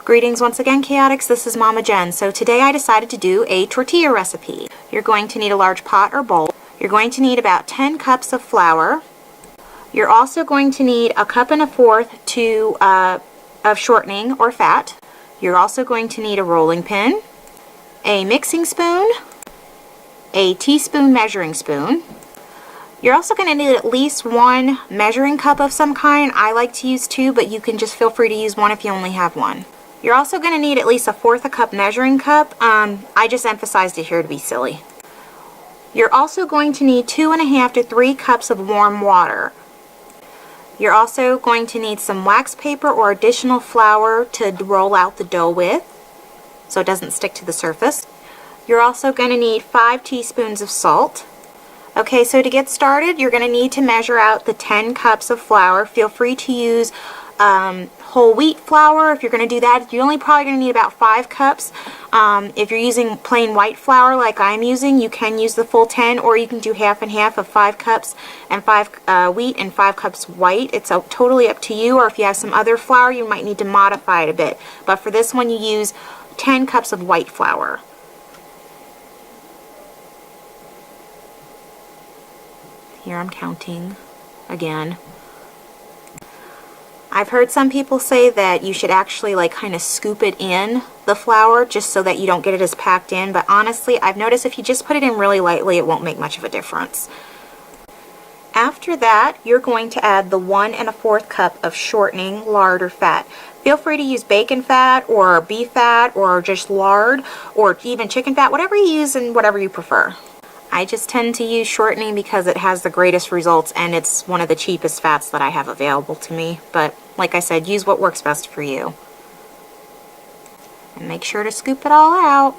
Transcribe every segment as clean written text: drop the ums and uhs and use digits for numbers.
Greetings once again, Chaotix. This is Mama Jen. So today I decided to do a tortilla recipe. You're going to need a large pot or bowl. You're going to need about 10 cups of flour. You're also going to need a cup and a fourth of shortening or fat. You're also going to need a rolling pin, a mixing spoon, a teaspoon measuring spoon. You're also going to need at least one measuring cup of some kind. I like to use two, but you can just feel free to use one if you only have one. You're also going to need at least a fourth a cup measuring cup. I just emphasized it here to be silly. You're also going to need 2.5 to 3 cups of warm water. You're also going to need some wax paper or additional flour to roll out the dough with so it doesn't stick to the surface. You're also going to need 5 teaspoons of salt. Okay, so to get started, you're going to need to measure out the 10 cups of flour. Feel free to use whole wheat flour. If you're going to do that, you're only probably going to need about 5 cups. If you're using plain white flour like I'm using, you can use the full 10, or you can do half and half of 5 cups and 5 wheat and 5 cups white. It's totally up to you, or if you have some other flour, you might need to modify it a bit. But for this one, you use 10 cups of white flour. Here I'm counting again. I've heard some people say that you should actually like kind of scoop it in the flour just so that you don't get it as packed in, but honestly I've noticed if you just put it in really lightly it won't make much of a difference. After that, you're going to add the 1 1/4 cup of shortening, lard, or fat. Feel free to use bacon fat or beef fat or just lard or even chicken fat, whatever you use and whatever you prefer. I just tend to use shortening because it has the greatest results and it's one of the cheapest fats that I have available to me. But like I said, use what works best for you. And make sure to scoop it all out.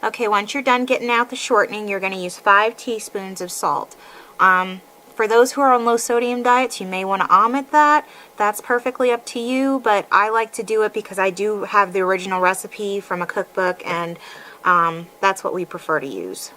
Okay, once you're done getting out the shortening, you're going to use 5 teaspoons of salt. For those who are on low sodium diets, you may want to omit that. That's perfectly up to you, but I like to do it because I do have the original recipe from a cookbook, and that's what we prefer to use.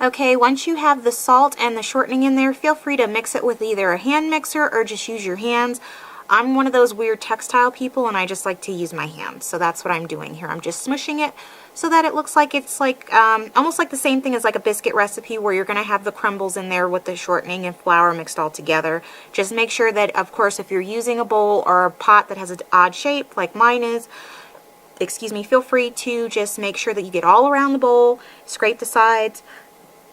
Okay, once you have the salt and the shortening in there, feel free to mix it with either a hand mixer or just use your hands. I'm one of those weird textile people and I just like to use my hands, so that's what I'm doing here. I'm just smushing it so that it looks like it's like almost like the same thing as like a biscuit recipe where you're going to have the crumbles in there with the shortening and flour mixed all together. Just make sure that, of course, if you're using a bowl or a pot that has an odd shape like mine is, feel free to just make sure that you get all around the bowl, scrape the sides,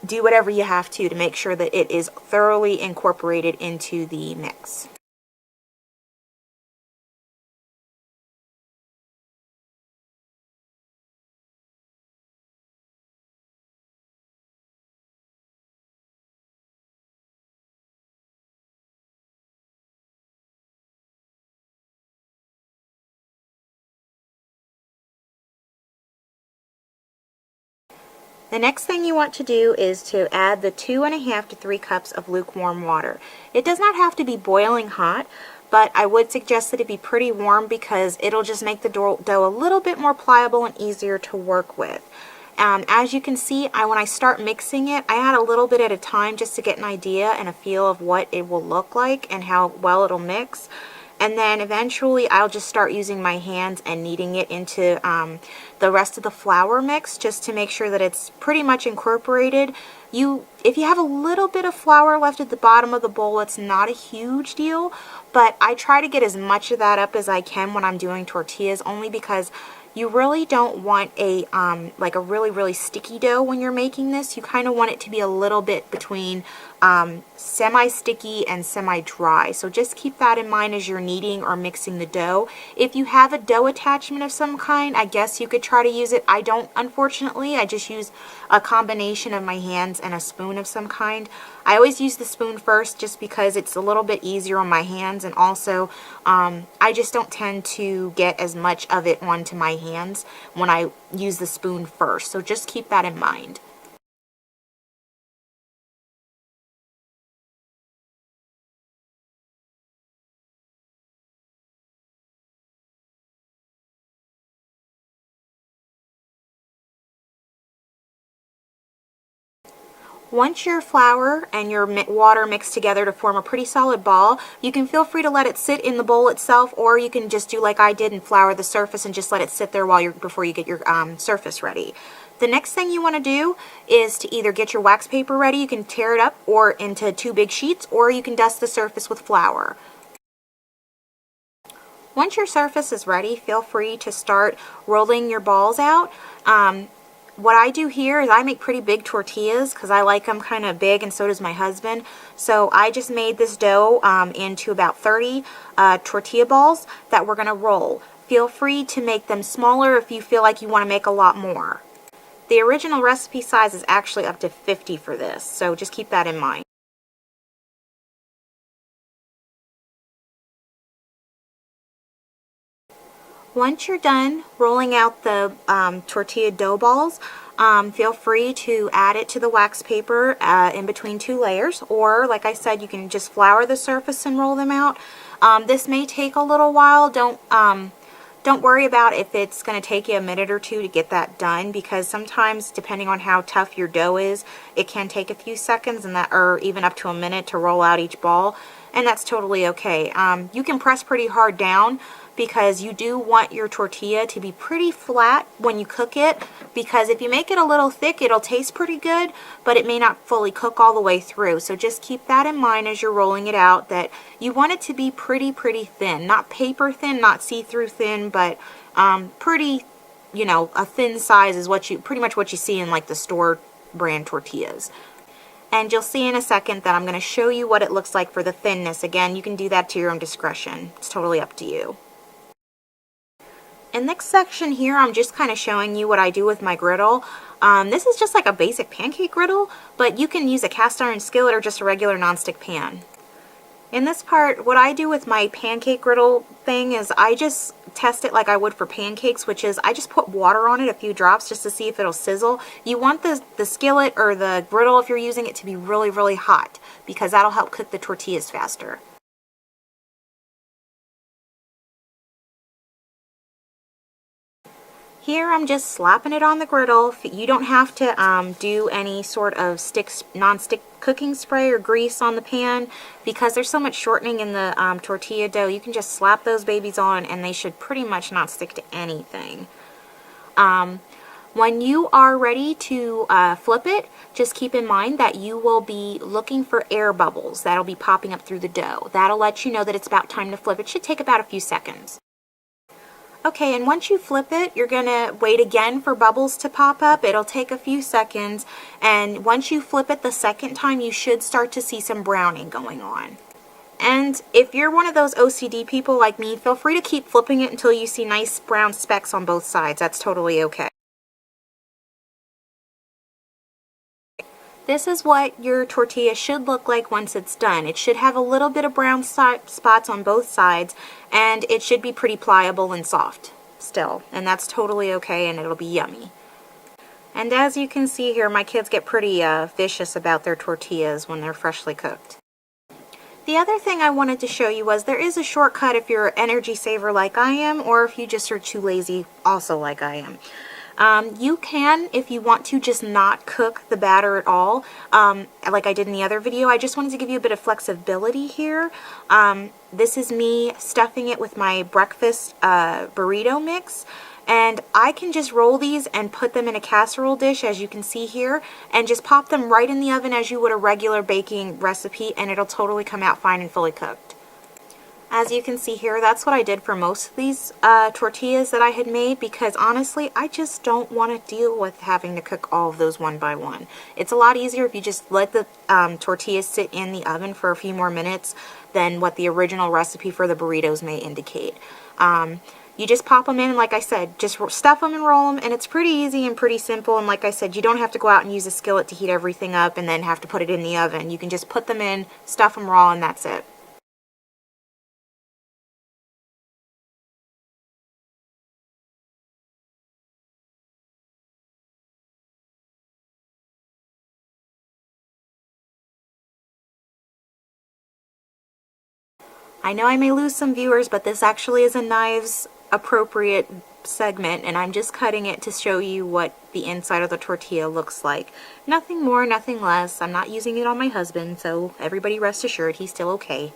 do whatever you have to make sure that it is thoroughly incorporated into the mix. The next thing you want to do is to add the 2.5 to 3 cups of lukewarm water. It does not have to be boiling hot, but I would suggest that it be pretty warm because it'll just make the dough a little bit more pliable and easier to work with. As you can see, when I start mixing it, I add a little bit at a time just to get an idea and a feel of what it will look like and how well it'll mix. And then eventually I'll just start using my hands and kneading it into the rest of the flour mix just to make sure that it's pretty much incorporated. If you have a little bit of flour left at the bottom of the bowl, it's not a huge deal, but I try to get as much of that up as I can when I'm doing tortillas, only because you really don't want a like a really sticky dough when you're making this. You kind of want it to be a little bit between semi-sticky and semi-dry. So just keep that in mind as you're kneading or mixing the dough. If you have a dough attachment of some kind, I guess you could try to use it. I don't, unfortunately. I just use a combination of my hands and a spoon of some kind. I always use the spoon first just because it's a little bit easier on my hands, and also I just don't tend to get as much of it onto my hands when I use the spoon first. So just keep that in mind. Once your flour and your water mix together to form a pretty solid ball, you can feel free to let it sit in the bowl itself, or you can just do like I did and flour the surface and just let it sit there while before you get your surface ready. The next thing you want to do is to either get your wax paper ready. You can tear it up or into 2 big sheets, or you can dust the surface with flour. Once your surface is ready, feel free to start rolling your balls out. What I do here is I make pretty big tortillas because I like them kind of big, and so does my husband. So I just made this dough into about 30 tortilla balls that we're going to roll. Feel free to make them smaller if you feel like you want to make a lot more. The original recipe size is actually up to 50 for this, so just keep that in mind. Once you're done rolling out the tortilla dough balls, feel free to add it to the wax paper in between 2 layers, or like I said, you can just flour the surface and roll them out. This may take a little while. Don't worry about if it's going to take you a minute or 2 to get that done, because sometimes, depending on how tough your dough is, it can take a few seconds or even up to a minute to roll out each ball, and that's totally okay. You can press pretty hard down because you do want your tortilla to be pretty flat when you cook it, because if you make it a little thick, it'll taste pretty good, but it may not fully cook all the way through. So just keep that in mind as you're rolling it out, that you want it to be pretty thin, not paper thin, not see-through thin, but pretty, you know, a thin size is pretty much what you see in like the store brand tortillas. And you'll see in a second that I'm going to show you what it looks like for the thinness. Again, you can do that to your own discretion. It's totally up to you. In this section here, I'm just kind of showing you what I do with my griddle. This is just like a basic pancake griddle, but you can use a cast iron skillet or just a regular nonstick pan. In this part, what I do with my pancake griddle thing is I just test it like I would for pancakes, which is I just put water on it, a few drops, just to see if it'll sizzle. You want the skillet or the griddle, if you're using it, to be really hot, because that'll help cook the tortillas faster. Here I'm just slapping it on the griddle. You don't have to do any sort of non-stick cooking spray or grease on the pan, because there's so much shortening in the tortilla dough. You can just slap those babies on and they should pretty much not stick to anything. When you are ready to flip it, just keep in mind that you will be looking for air bubbles that'll be popping up through the dough. That'll let you know that it's about time to flip. It should take about a few seconds. Okay, and once you flip it, you're going to wait again for bubbles to pop up. It'll take a few seconds, and once you flip it the second time, you should start to see some browning going on. And if you're one of those OCD people like me, feel free to keep flipping it until you see nice brown specks on both sides. That's totally okay. This is what your tortilla should look like once it's done. It should have a little bit of brown spots on both sides, and it should be pretty pliable and soft still, and that's totally okay, and it'll be yummy. And as you can see here, my kids get pretty vicious about their tortillas when they're freshly cooked. The other thing I wanted to show you was there is a shortcut if you're an energy saver like I am, or if you just are too lazy also like I am. You can, if you want to, just not cook the batter at all, like I did in the other video. I just wanted to give you a bit of flexibility here. This is me stuffing it with my breakfast burrito mix. And I can just roll these and put them in a casserole dish, as you can see here, and just pop them right in the oven as you would a regular baking recipe, and it'll totally come out fine and fully cooked. As you can see here, that's what I did for most of these tortillas that I had made, because honestly, I just don't want to deal with having to cook all of those one by one. It's a lot easier if you just let the tortillas sit in the oven for a few more minutes than what the original recipe for the burritos may indicate. You just pop them in, like I said, just stuff them and roll them, and it's pretty easy and pretty simple. And like I said, you don't have to go out and use a skillet to heat everything up and then have to put it in the oven. You can just put them in, stuff them raw, and that's it. I know I may lose some viewers, but this actually is a knives appropriate segment, and I'm just cutting it to show you what the inside of the tortilla looks like. Nothing more, nothing less. I'm not using it on my husband, so everybody rest assured he's still okay.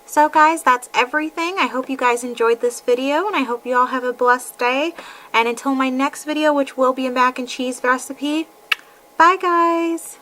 So guys, that's everything. I hope you guys enjoyed this video, and I hope you all have a blessed day. And until my next video, which will be a mac and cheese recipe, bye guys!